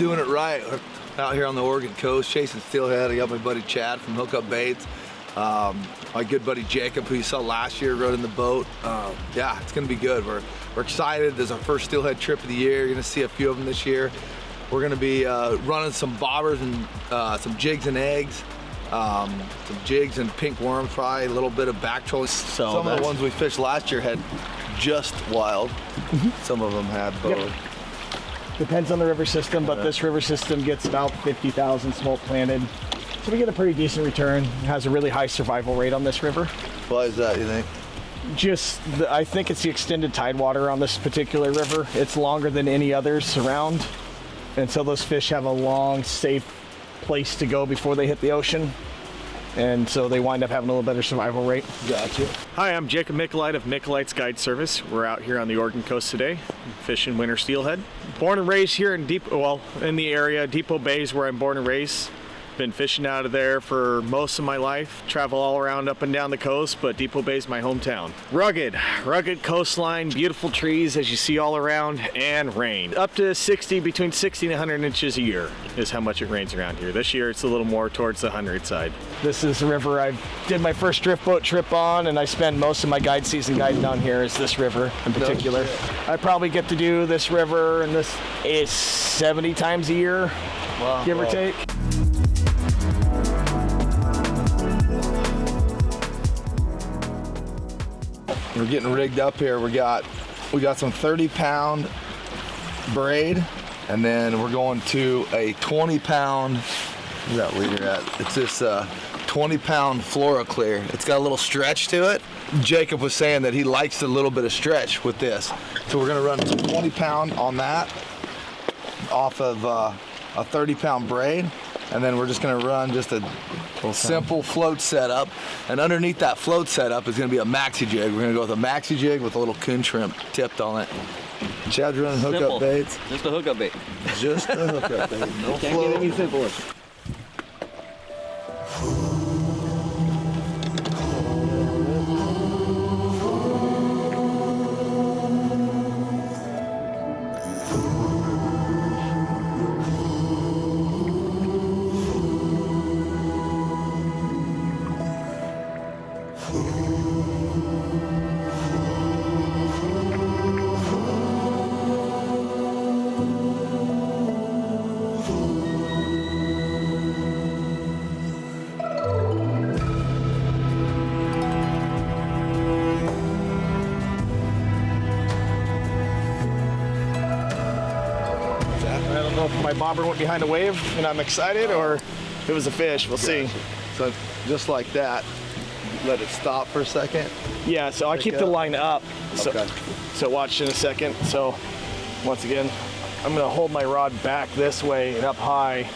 doing it right. Out here on the Oregon coast, chasing steelhead. I got my buddy Chad from Hookup Baits. My good buddy Jacob, who you saw last year, rode in the boat. Yeah, it's gonna be good. We're excited. This is our first steelhead trip of the year. You're gonna see a few of them this year. We're gonna be running some bobbers and some jigs and eggs. Some jigs and pink worm fry, a little bit of back trolling. Some of the ones we fished last year had just wild. Some of them had both. Yep. Depends on the river system, but this river system gets about 50,000 smolt planted. So we get a pretty decent return. It has a really high survival rate on this river. Why is that, you think? I think it's the extended tidewater on this particular river. It's longer than any others around. And so those fish have a long, safe place to go before they hit the ocean. And so they wind up having a little better survival rate. Gotcha. Hi, I'm Jacob Mikolite of Mikolite's Guide Service. We're out here on the Oregon coast today, fishing winter steelhead. Born and raised here in in the area. Depot Bay is where I'm born and raised. Been fishing out of there for most of my life. Travel all around up and down the coast, but Depot Bay is my hometown. Rugged coastline, beautiful trees as you see all around, and rain. Up to between 60 and 100 inches a year is how much it rains around here. This year it's a little more towards the 100 side. This is the river I did my first drift boat trip on, and I spend most of my guide season guiding down here is this river in particular. I probably get to do this river, and this is 70 times a year, give or take. We're getting rigged up here. We got some 30-pound braid, and then we're going to a 20-pound. Where's that leader at? It's this 20-pound Clear. It's got a little stretch to it. Jacob was saying that he likes a little bit of stretch with this, so we're gonna run some 20-pound on that off of a 30-pound braid, and then we're just gonna run just a simple float setup, and underneath that float setup is going to be a Maxi Jig. We're going to go with a Maxi Jig with a little coon shrimp tipped on it. Chad's running hookup baits. Just a hookup bait. Just a hookup bait. No Can't float. get any simpler. My bobber went behind a wave and I'm excited, or if it was a fish, we'll see. So just like that, let it stop for a second. Yeah, so I keep the line up. So watch in a second. So once again, I'm gonna hold my rod back this way and up high.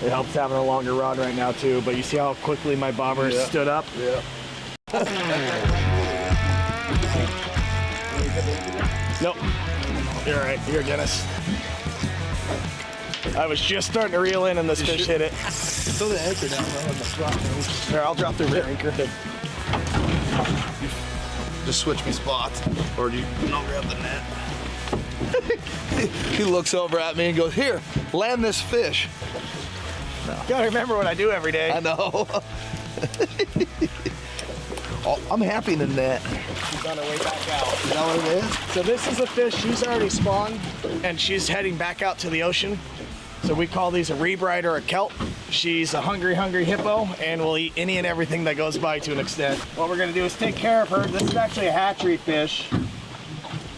It helps having a longer rod right now too, but you see how quickly my bobber stood up? Yeah. Nope. You're all right, you're Dennis. I was just starting to reel in and this fish hit it. Throw the anchor down low on the front. Here, I'll drop the rear anchor. Just switch me spots, or do you don't grab the net? He looks over at me and goes, "Here, land this fish." No. Gotta remember what I do every day. I know. Oh, I'm happy in the net. She's on her way back out. Is that what it is? So this is a fish, she's already spawned, and she's heading back out to the ocean. So we call these a rebride or a kelp. She's a hungry hippo and will eat any and everything that goes by to an extent. What we're gonna do is take care of her. This is actually a hatchery fish,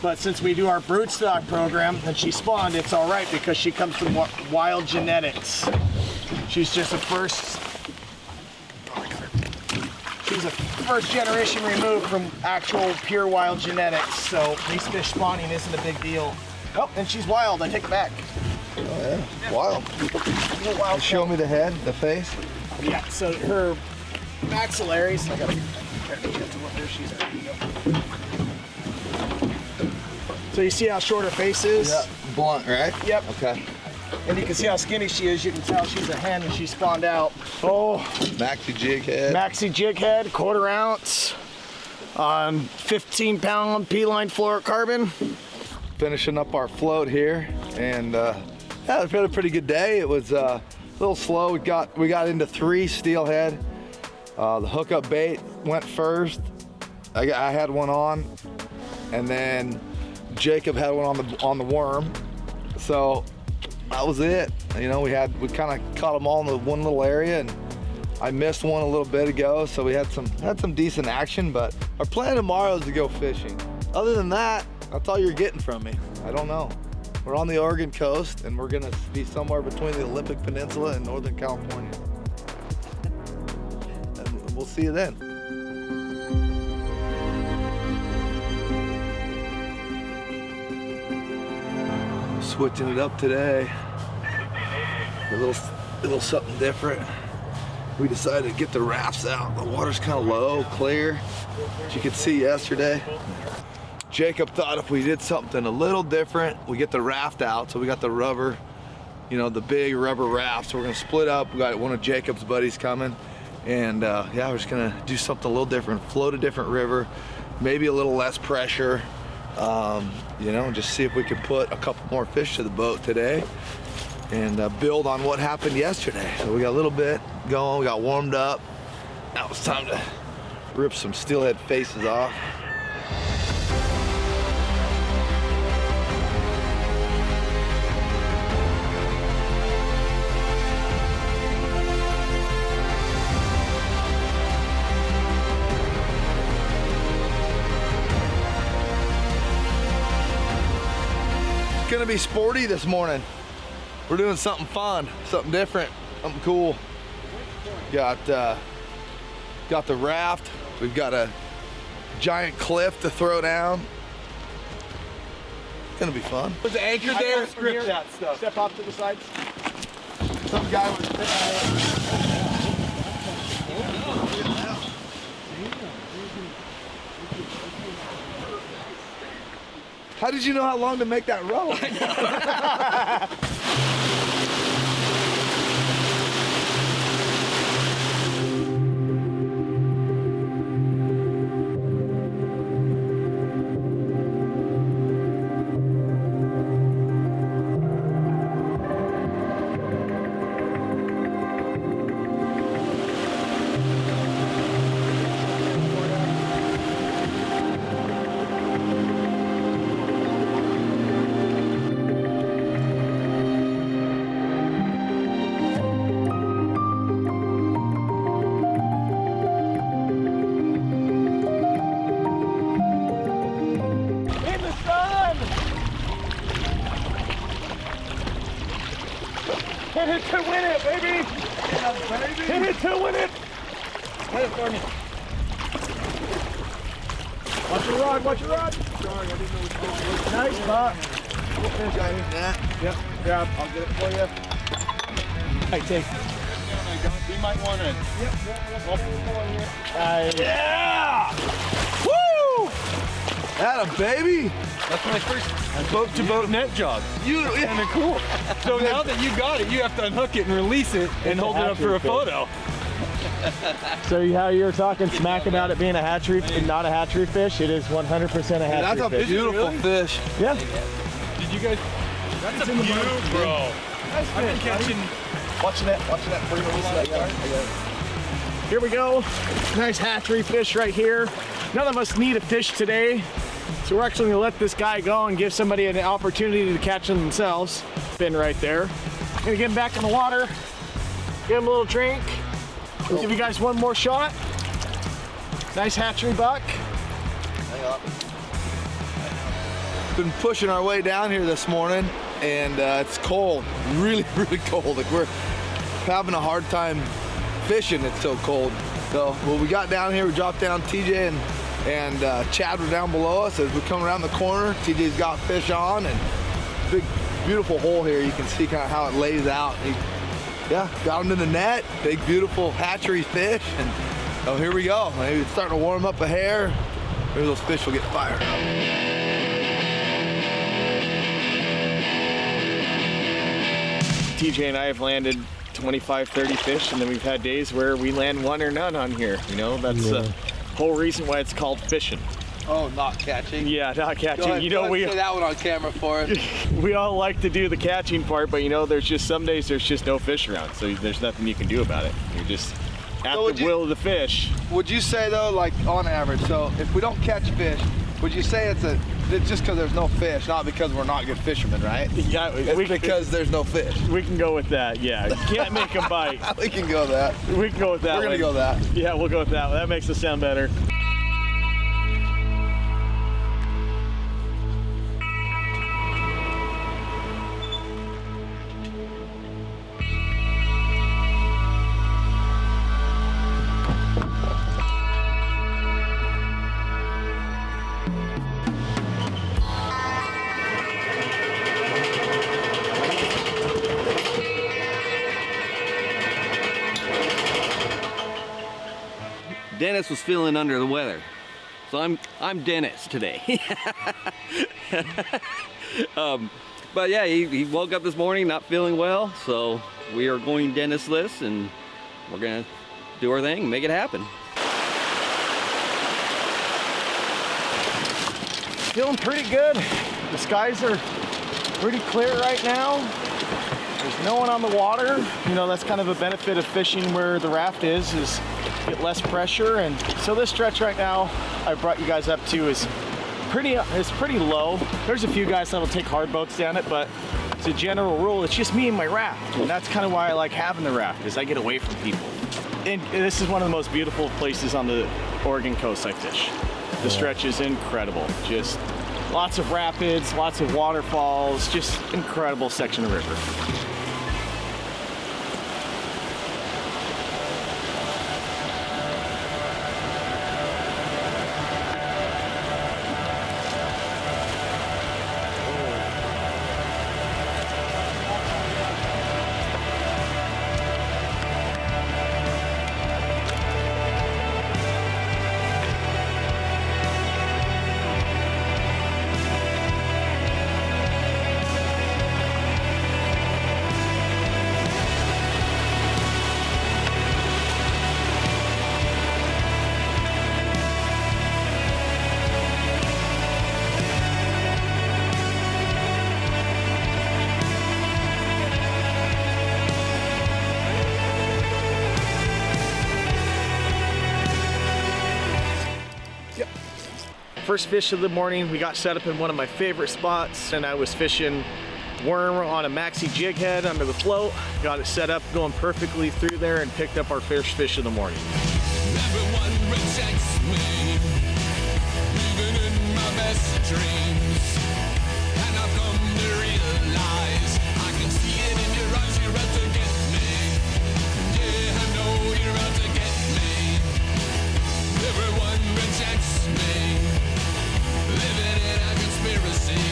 but since we do our broodstock program and she spawned, it's all right because she comes from wild genetics. She's just she's a first generation removed from actual pure wild genetics. So these fish spawning isn't a big deal. Oh, and she's wild, I take it back. Oh yeah, wild. Show me the head, the face. Yeah, so her maxillaries, I gotta get to where she's at. So you see how short her face is? Yeah, blunt, right? Yep. Okay. And you can see how skinny she is. You can tell she's a hen and she spawned out. Oh. Maxi Jig head. Maxi Jig head, 1/4 ounce. 15-pound P-line fluorocarbon. Finishing up our float here and Yeah, we had a pretty good day. It was a little slow. We got into 3 steelhead. The hookup bait went first. I had one on, and then Jacob had one on the worm. So that was it. You know, we kind of caught them all in the one little area, and I missed one a little bit ago, so we had some decent action. But our plan tomorrow is to go fishing. Other than that, that's all you're getting from me. I don't know. We're on the Oregon coast, and we're gonna be somewhere between the Olympic Peninsula and Northern California. And we'll see you then. Switching it up today. A little something different. We decided to get the rafts out. The water's kind of low, clear, as you could see yesterday. Jacob thought if we did something a little different, we get the raft out. So we got the rubber, you know, the big rubber raft. So we're gonna split up. We got one of Jacob's buddies coming. And yeah, we're just gonna do something a little different, float a different river, maybe a little less pressure. You know, just see if we can put a couple more fish to the boat today and build on what happened yesterday. So we got a little bit going, we got warmed up. Now it's time to rip some steelhead faces off. Gonna be sporty this morning. We're doing something fun, something different, something cool. Got the raft. We've got a giant cliff to throw down. It's gonna be fun. There's an anchor there. Script that stuff. Step off to the sides. Some guy was. How did you know how long to make that rope? Hit it to win it, baby! Hit it to win it! Hit it for me. Watch your rod, watch your rod! Sorry, I didn't know it was going. Nice spot. Yep, grab. I'll get it for you. Hey, take. You might want to. Yep. Yeah! Woo! Atta baby! That's my first boat-to-boat net job. Kind of cool. So now that you got it, you have to unhook it and release it and hold it up for a photo. So how you're talking smack about it being a hatchery and not a hatchery fish, it is 100% a hatchery fish. That's a beautiful fish. Yeah. Did you guys? That's a beaut, bro. Nice I've been catching. Watching that free release that. Here we go. Nice hatchery fish right here. None of us need a fish today, so we're actually gonna let this guy go and give somebody an opportunity to catch them themselves. Fin right there. Gonna get him back in the water, give him a little drink. We'll give you guys one more shot. Nice hatchery buck. Hang on. Been pushing our way down here this morning, and it's cold, really, really cold. Like we're having a hard time fishing, it's so cold. So when we got down here, we dropped down. TJ and Chad were down below us. As we come around the corner, TJ's got fish on, and big, beautiful hole here. You can see kind of how it lays out. Yeah, got them in the net. Big, beautiful hatchery fish, and oh, here we go. Maybe it's starting to warm up a hair. Maybe those fish will get fired up. TJ and I have landed 25, 30 fish, and then we've had days where we land one or none on here. You know, that's the whole reason why it's called fishing. Oh, not catching. Yeah, not catching. Go ahead, You know, go ahead, say that one on camera for us. we all like to do the catching part, but you know, there's just some days there's just no fish around, so there's nothing you can do about it. You're just at the will of the fish. Would you say though, like on average, so if we don't catch fish, would you say it's just because there's no fish, not because we're not good fishermen, right? Yeah, it's because there's no fish. We can go with that. Yeah, you can't make them bite. We can go that. We can go with that. We're gonna go that. Yeah, we'll go with that. That makes us sound better. Dennis was feeling under the weather, so I'm Dennis today. But yeah, he woke up this morning not feeling well, so we are going Dennis-less, and we're gonna do our thing, make it happen. Feeling pretty good. The skies are pretty clear right now. There's no one on the water. You know, that's kind of a benefit of fishing where the raft is get less pressure. And so this stretch right now I brought you guys up to is pretty low. There's a few guys that'll take hard boats down it, but as a general rule, it's just me and my raft. And that's kind of why I like having the raft, is I get away from people. And this is one of the most beautiful places on the Oregon coast I fish. The stretch is incredible. Just lots of rapids, lots of waterfalls, just incredible section of river. First fish of the morning, we got set up in one of my favorite spots, and I was fishing worm on a Maxi Jig head under the float. Got it set up, going perfectly through there, and picked up our first fish of the morning. Everyone rejects me, even in my best dreams. And I've come to realize, I can see it in your eyes, you're out to get me. Yeah, I know you're out to get me. Everyone rejects me, living in a conspiracy.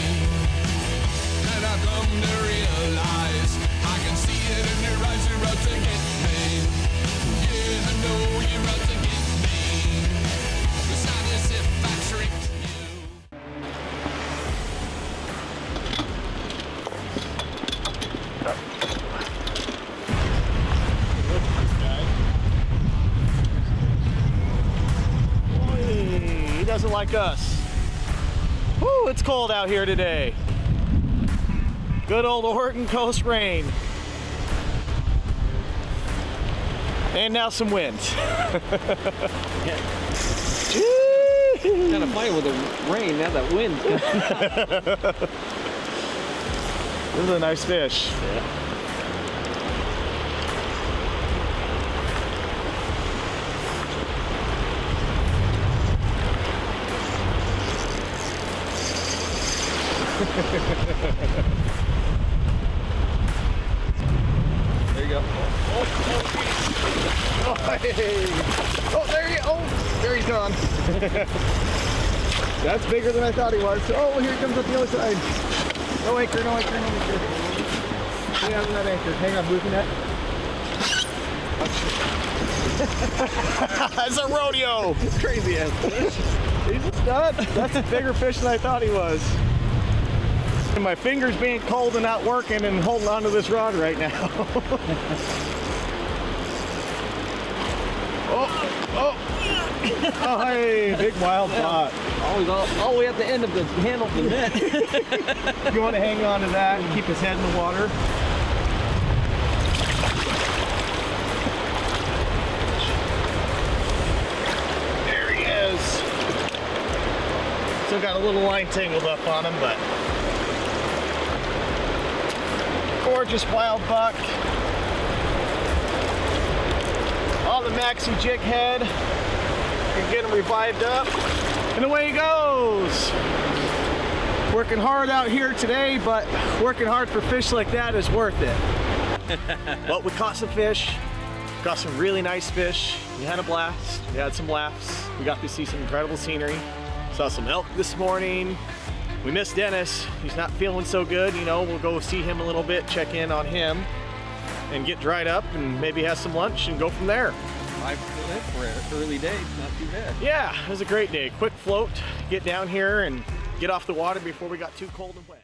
And I've come to realize, I can see it in your eyes, you're out to get me. Yeah, I know you're out to get me. It's not as if I tricked you. He doesn't like us. Woo, it's cold out here today. Good old Oregon coast rain. And now some wind. Kind of funny with the rain, now that wind. This is a nice fish. Yeah. There you go. Oh, there you go. Oh, there he's gone. That's bigger than I thought he was. Oh, here he comes up the other side. No anchor, no anchor, no anchor. Hang on to that anchor. Hang on, moving that. It's a rodeo. Crazy ass fish. He's a stud. That's a bigger fish than I thought he was. And my fingers being cold and not working and holding onto this rod right now. Oh, Oh, hey, big wild pot. Always all the way at the end of the handle of the net. You want to hang on to that and keep his head in the water. There he is. Still got a little line tangled up on him, but gorgeous wild buck. On the Maxi Jig head. And get him revived up. And away he goes. Working hard out here today, but working hard for fish like that is worth it. But we caught some fish. Got some really nice fish. We had a blast. We had some laughs. We got to see some incredible scenery. Saw some elk this morning. We missed Dennis. He's not feeling so good. You know, we'll go see him a little bit, check in on him, and get dried up and maybe have some lunch and go from there. 5 for an early day, not too bad. Yeah, it was a great day. Quick float, get down here and get off the water before we got too cold and wet.